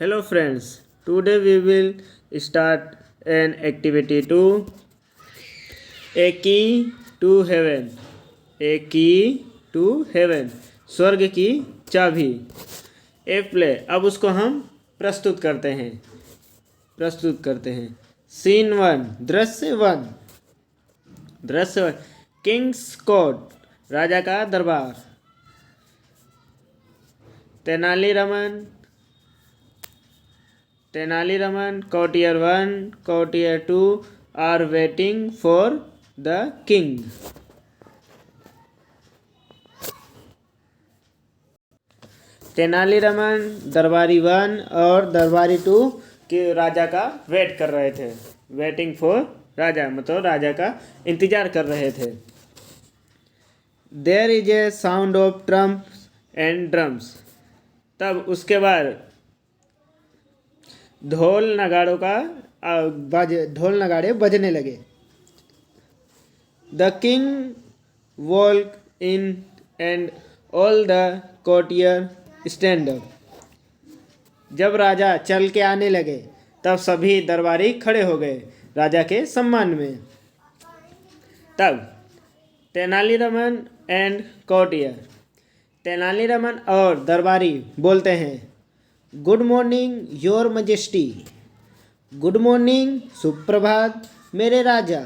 Hello friends, today we will start an activity to A key to heaven. A key to heaven. स्वर्ग की चाबी. A play. अब उसको हम प्रस्तुत करते हैं. सीन 1. दृश्य 1. Kings court. राजा का दरबार. Tenali Raman, courtier 1, courtier 2 are waiting for the king. Tenali Raman दरबारी 1 और दरबारी 2 के राजा का वेट कर रहे थे. वेटिंग फॉर राजा मतलब राजा का इंतजार कर रहे थे. There is a sound of trumps and drums. तब उसके बाद ढोल नगाड़े बजने लगे. The king walk in and all the courtier stand up. जब राजा चल के आने लगे तब सभी दरबारी खड़े हो गए राजा के सम्मान में. तब तेनालीरामन एंड कोर्टियर. तेनालीरामन और दरबारी बोलते हैं, good morning your majesty. Good morning, सुप्रभात मेरे राजा.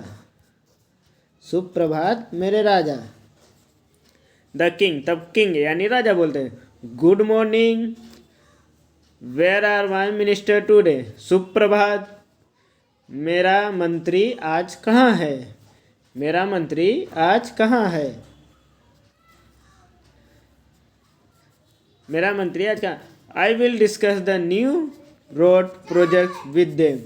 सुप्रभात मेरे राजा. The king. तब किंग यानी राजा बोलते हैं, good morning, where are my minister today. सुप्रभात, मेरा मंत्री आज कहाँ है. मेरा मंत्री आज कहाँ है. मेरा मंत्री आज कहाँ. I will discuss the new road project with them.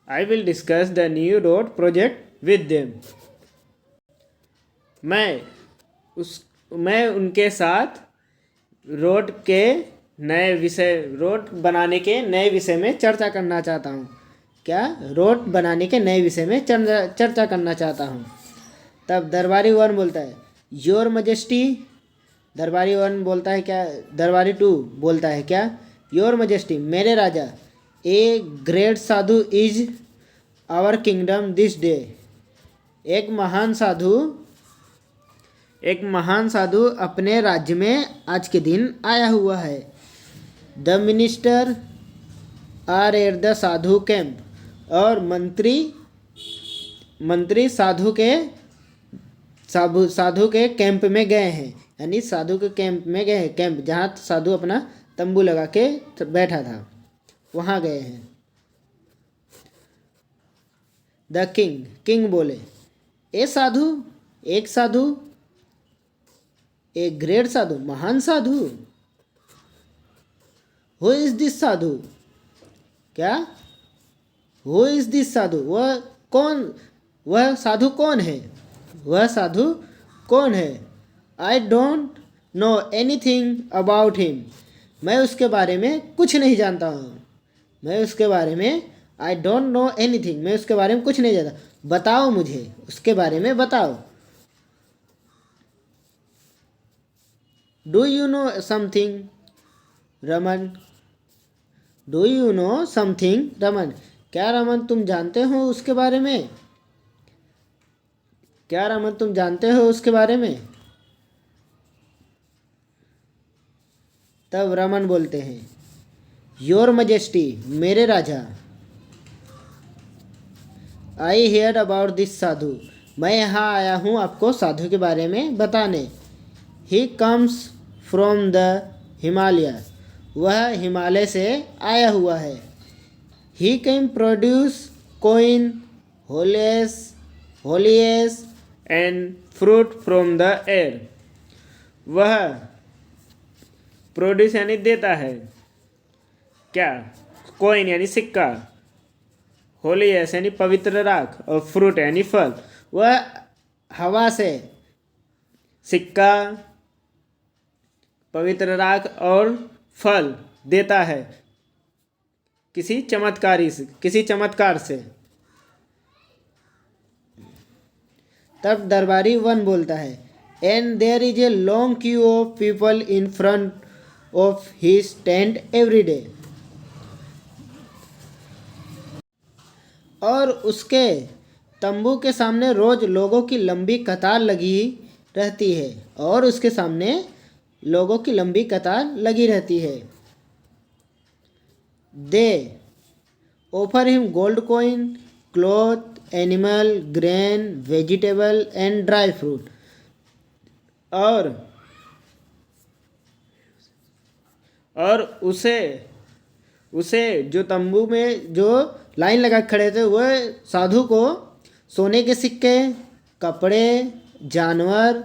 I will discuss the new road project with them. मैं उनके साथ रोड बनाने के नए विषय में चर्चा करना चाहता हूँ. क्या? रोड बनाने के नए विषय में चर्चा करना चाहता हूँ. तब दरबारी 1 बोलता है, योर मजेस्टी. दरबारी 1 बोलता है क्या? दरबारी 2 बोलता है क्या? योर मजेस्टी, मेरे राजा. A great sadhu is our kingdom this day. एक महान साधु अपने राज्य में आज के दिन आया हुआ है. The minister are at the sadhu camp. और मंत्री साधु के कैंप में गए हैं. यानी साधु के कैंप में गए हैं. कैंप जहाँ साधु अपना तंबू लगा के बैठा था वहाँ गए हैं. द किंग बोले, एक साधु, ए ग्रेट साधु, महान साधु. हु इज दिस साधु. क्या? हु इज दिस साधु. वह साधु कौन है. I don't know anything about him. मैं उसके बारे में कुछ नहीं जानता हूँ. I don't know anything. मैं उसके बारे में कुछ नहीं जानता. बताओ मुझे उसके बारे में बताओ. Do you know something, Raman. Do you know something, Raman. क्या रमन तुम जानते हो उसके बारे में. क्या रमन तुम जानते हो उसके बारे में. तब रमन बोलते हैं, योर मजेस्टी, मेरे राजा. आई हेयर अबाउट दिस साधु. मैं यहाँ आया हूँ आपको साधु के बारे में बताने. He comes from the Himalaya. वह हिमालय से आया हुआ है. He can produce coin, holy ash and fruit from the air. वह प्रोड्यूस यानी देता है. क्या? कॉइन यानी सिक्का, होलियस यानी पवित्र राख और फ्रूट यानी फल. वह हवा से सिक्का, पवित्र राख और फल देता है किसी चमत्कार से. तब दरबारी 1 बोलता है, and there is a long queue of people in front of his tent every day. और उसके तंबू के सामने रोज लोगों की लंबी कतार लगी रहती है, और उसके सामने लोगों की लंबी कतार लगी रहती है. They offer him gold coin, cloth, animal, grain, vegetable and dry fruit. और उसे जो तंबू में जो लाइन लगा के खड़े थे वह साधु को सोने के सिक्के, कपड़े, जानवर,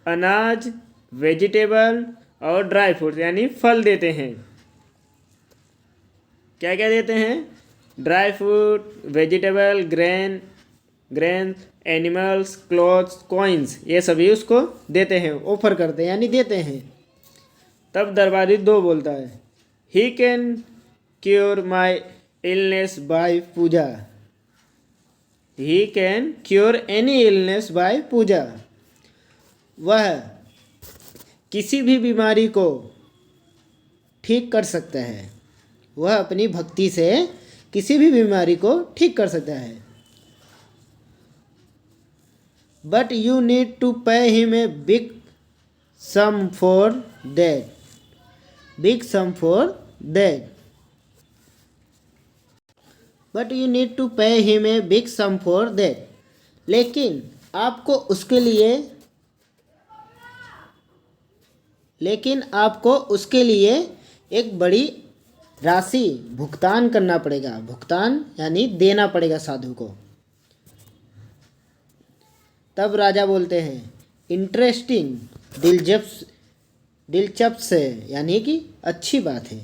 अनाज, वेजिटेबल और ड्राई फ्रूट यानी फल देते हैं. क्या क्या देते हैं? Dry fruit, vegetable, grain, animals, clothes, coins, ये सभी उसको देते हैं, ऑफर करते हैं यानी देते हैं. तब दरबारी 2 बोलता है, he can cure my illness by puja. He can cure any illness by puja. वह किसी भी बीमारी को ठीक कर सकता है. वह अपनी भक्ति से किसी भी बीमारी को ठीक कर सकता है. But you need to pay him a big sum for that. Big sum for that. But you need to pay him a big sum for that. लेकिन आपको उसके लिए एक बड़ी राशि भुगतान करना पड़ेगा. भुगतान यानी देना पड़ेगा साधु को. तब राजा बोलते हैं, इंटरेस्टिंग, दिलचस्प से यानी कि अच्छी बात है.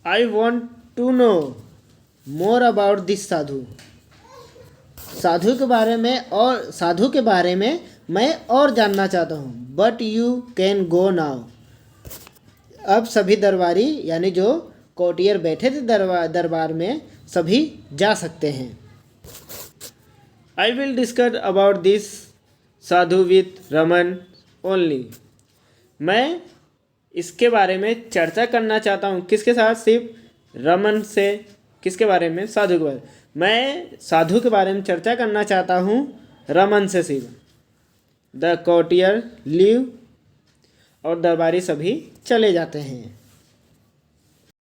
I want to know more about this sadhu. Sadhu के बारे में मैं और जानना चाहता हूँ. But you can go now. अब सभी दरबारी यानी जो कोटियर बैठे थे दरबार में सभी जा सकते हैं. I will discuss about this Sadhu with Raman only. मैं इसके बारे में चर्चा करना चाहता हूँ. किसके साथ? सिर्फ रमन से. किसके बारे में? साधु के बारे में. मैं साधु के बारे में चर्चा करना चाहता हूँ रमन से सिर्फ. The courtier leave. और दरबारी सभी चले जाते हैं.